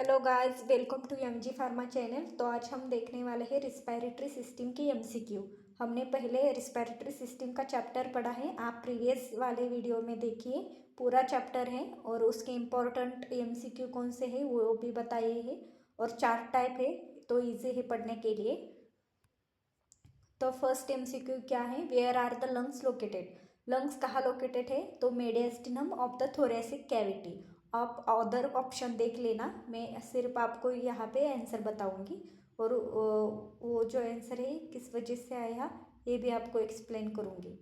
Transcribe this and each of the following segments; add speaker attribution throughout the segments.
Speaker 1: Hello guys, welcome to MG Pharma channel. तो आज हम देखने वाले हैं रिस्पायरेटरी सिस्टम की एमसीक्यू। हमने पहले रिस्पायरेटरी सिस्टम का चैप्टर पढ़ा है, आप प्रीवियस वाले वीडियो में देखिए, पूरा चैप्टर है और उसके इम्पोर्टेंट एमसीक्यू कौन से हैं वो भी बताए हैं। और 4 टाइप है तो इजी है पढ़ने के लिए। तो फर्स्ट एमसीक्यू क्या है, where are the lungs located. Lungs कहाँ लोकेटेड है, तो mediastinum of the thoracic cavity. आप अदर ऑप्शन देख लेना, मैं सिर्फ आपको यहाँ पे आंसर बताऊंगी और वो जो आंसर है किस वजह से आया ये भी आपको एक्सप्लेन करूंगी।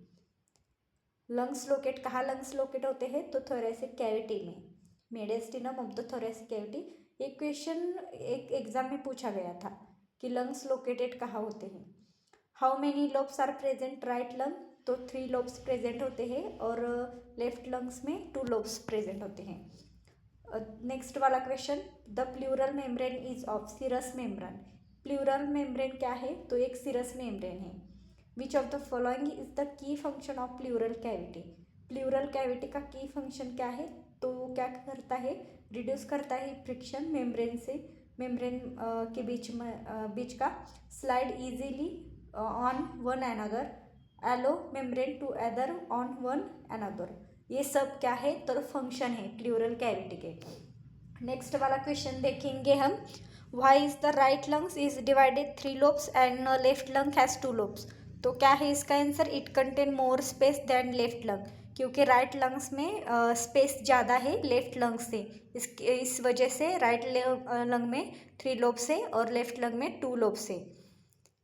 Speaker 1: लंग्स लोकेट कहाँ लंग्स लोकेट होते हैं, तो थोरेसिक कैविटी में, मेडियस्टिनम ऑफ द थोरेसिक कैविटी। एक क्वेश्चन एक एग्जाम में पूछा गया था कि लंग्स लोकेटेड कहाँ होते हैं। How many lobes are present right lung, तो 3 लोब्स प्रेजेंट होते हैं और लेफ्ट लंग्स में 2 लोब्स प्रेजेंट होते हैं। नेक्स्ट वाला question, the pleural membrane is of serous membrane. Pleural membrane क्या है, तो एक सिरस मेम्ब्रेन है। Which of the following is the key function of pleural cavity. Pleural cavity का की फंक्शन क्या है, तो वो क्या करता है, रिड्यूस करता है फ्रिक्शन मेम्ब्रेन से, मेम्ब्रेन के बीच का slide easily on one another, allow membrane to other on one another. ये सब क्या है, तो फंक्शन है प्लूरल कैविटी के। नेक्स्ट वाला क्वेश्चन देखेंगे हम, why is the right lungs is divided 3 lobes and left lung has 2 lobes. तो क्या है इसका answer, it contain more space than left lung, क्योंकि राइट लंग्स में स्पेस ज़्यादा है लेफ्ट लंग से, इस वजह से राइट लंग में 3 लोब्स है और लेफ्ट लंग में 2 लोब्स है।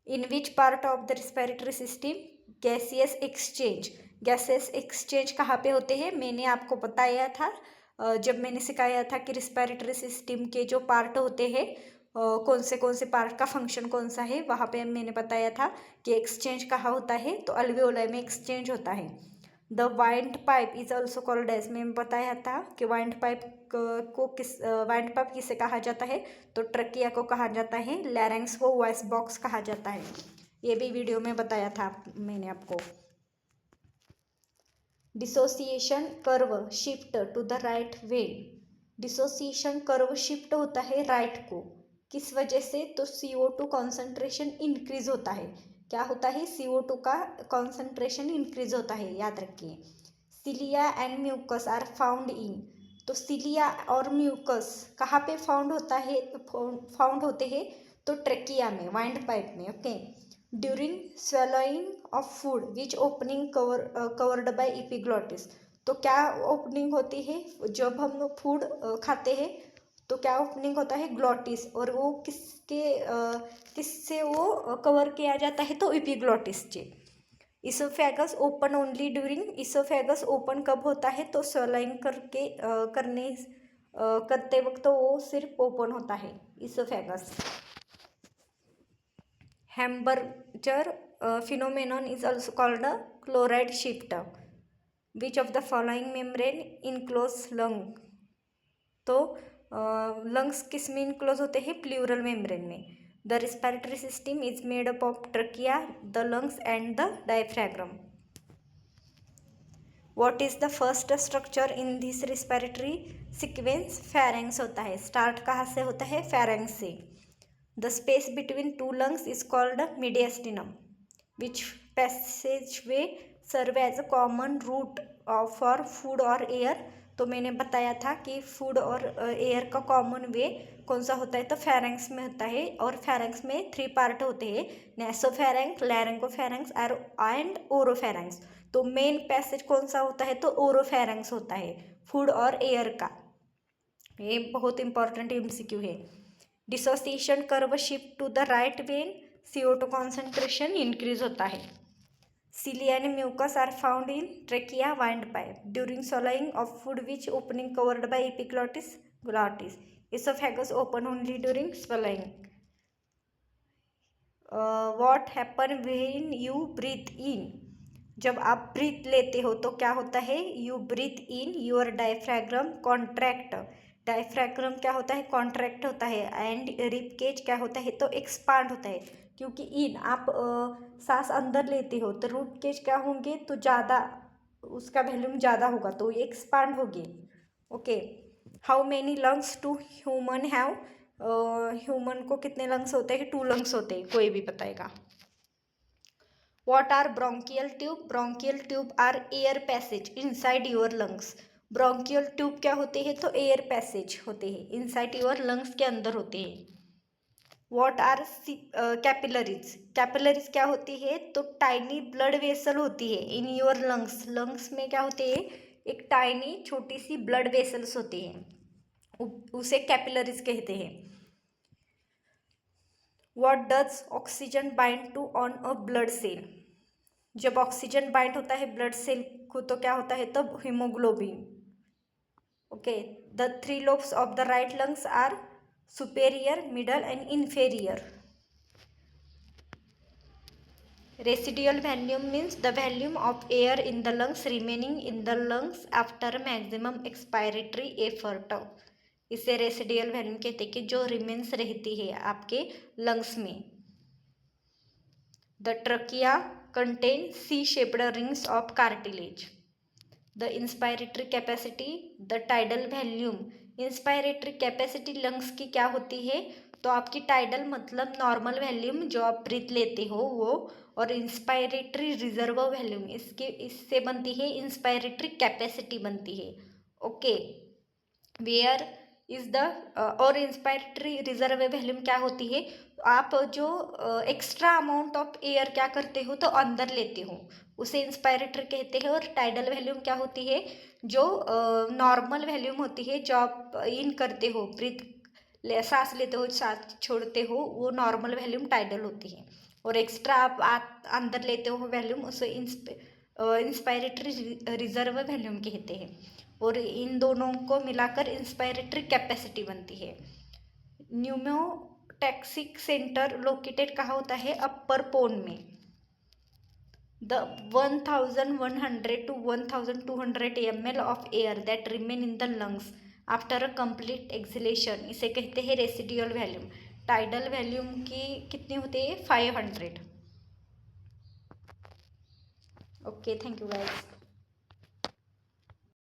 Speaker 1: In which part of the respiratory system gaseous exchange. Gases exchange कहाँ पे होते हैं, मैंने आपको बताया था जब मैंने सिखाया था कि रिस्पिरेटरी सिस्टम के जो पार्ट होते हैं कौन से पार्ट का फंक्शन कौन सा है, वहाँ पे मैंने बताया था कि एक्सचेंज कहाँ होता है, तो अल्वियोलाई में एक्सचेंज होता है। The windpipe is also called as, मैं बताया था कि वाइंड पाइप को वाइंड पाइप किसे कहा जाता है, तो ट्रकिया को कहा जाता है, लैरिंक्स को वॉइस बॉक्स कहा जाता है। ये भी वीडियो में बताया था मैंने आपको। Dissociation curve shift to the right when. Dissociation curve shift होता है राइट को, किस वजह से, तो CO2 कॉन्सेंट्रेशन इंक्रीज होता है। क्या होता है, CO2 का कॉन्सेंट्रेशन इंक्रीज होता है, याद रखिए। Cilia and mucus are found in, तो सिलिया और म्यूकस कहाँ पे फाउंड होता है, फाउंड होते हैं, तो ट्रेकिया में, वाइंड पाइप में। Okay, during swallowing of food which opening covered by epiglottis. तो क्या ओपनिंग होती है, जब हम लोग फूड खाते हैं तो क्या ओपनिंग होता है, ग्लॉटिस, और वो किससे वो कवर किया जाता है, तो इपिग्लॉटिस से। Oesophagus open only during, oesophagus open कब होता है, तो स्वेलोइंग करते वक्त तो वो सिर्फ ओपन होता है oesophagus. Hamburger phenomenon is also called a chloride shift. Which of the following membrane enclose lung? तो लंग्स किस में इनक्लोज होते हैं, प्लूरल मेम्ब्रेन में। The respiratory system is made up of trachea, the lungs and the diaphragm. What is the first structure in this respiratory sequence, pharynx होता है। Start कहाँ से होता है, फेरेंक्स से। The space between 2 lungs is called mediastinum. Which passageway serve as a common route for food or air? तो मैंने बताया था कि फूड और एयर का कॉमन वे कौन सा होता है, तो फेरेंक्स में होता है, और फेरेंक्स में 3 पार्ट होते हैं, नेसोफेरेंक्स, लैरिंगोफेरेंक्स एंड ओरोफेरेंक्स। तो मेन पैसेज कौन सा होता है, तो ओरोफेरेंक्स होता है फूड और एयर का। ये बहुत इंपॉर्टेंट एमसीक्यू है। Dissociation curve shift to the right when, CO2 concentration increase होता है। Cilia and mucus are found in trachea, wind pipe, during swallowing of food which opening covered by epiglottis, glottis. Oesophagus open only during swallowing. What happen when you breathe in, जब आप breathe लेते हो तो क्या होता है, you breathe in, your diaphragm contract, diaphragm क्या होता है, कॉन्ट्रैक्ट होता है, एंड रिब केज क्या होता है, तो एक्सपांड होता है, क्योंकि इन आप सांस अंदर लेते हो तो रूट केज क्या होंगे, तो ज़्यादा उसका वॉल्यूम ज़्यादा होगा तो ये एक्सपांड होगी। Okay, how many lungs do human have, human को कितने लंग्स होते हैं? 2 लंग्स होते हैं, कोई भी बताएगा। What are bronchial tube? Bronchial tube are air passage inside your lungs. Bronchial tube क्या होते हैं? तो एयर पैसेज होते हैं, इनसाइड योर लंग्स के अंदर होते हैं। What are capillaries? कैपिलरीज क्या होती है? तो टाइनी ब्लड वेसल होती है इन योर लंग्स। लंग्स में क्या होते हैं? एक टाइनी छोटी सी ब्लड वेसल्स होती हैं, उसे कैपिलरीज कहते हैं। What does oxygen bind to on a blood cell? जब ऑक्सीजन बाइंड होता है ब्लड सेल को तो क्या होता है? तब haemoglobin. Okay, the 3 lobes of the right lungs are superior, middle and inferior. Residual volume means the volume of air in the lungs remaining in the lungs after maximum expiratory effort. इसे residual volume कहते हैं कि जो remains रहती है आपके lungs में। The trachea contain C-shaped rings of cartilage. The inspiratory capacity, the tidal volume. Inspiratory capacity lungs की क्या होती है? तो आपकी टाइडल मतलब नॉर्मल वॉल्यूम जो आप ब्रीथ लेते हो वो, और इंस्पायरेटरी रिजर्व वॉल्यूम इससे बनती है इंस्पायरेटरी कैपेसिटी बनती है। ओके, वेयर इज द और इंस्पायरेटरी रिजर्व वॉल्यूम क्या होती है? आप जो एक्स्ट्रा अमाउंट ऑफ एयर क्या करते हो तो अंदर लेते हो, उसे इंस्पायरेटरी कहते हैं। और टाइडल वॉल्यूम क्या होती है? जो नॉर्मल वॉल्यूम होती है, जो आप इन करते हो, ब्रीथ सांस लेते हो सांस छोड़ते हो, वो नॉर्मल वॉल्यूम टाइडल होती है। और एक्स्ट्रा आप अंदर लेते हो वॉल्यूम, उसे इंस्पायरेटरी रिजर्व वॉल्यूम कहते हैं। और इन दोनों को मिलाकर इंस्पायरेटरी कैपेसिटी बनती है। न्यूमोटैक्सिक सेंटर लोकेटेड कहाँ होता है? अपर पोन में। The 1100 to 1200 ml of air that remain in the lungs after a complete acceleration, इसे कहते हैं रेसिडुअल वॉल्यूम। टाइडल वॉल्यूम की कितनी होती है? 500। Okay, thank you guys.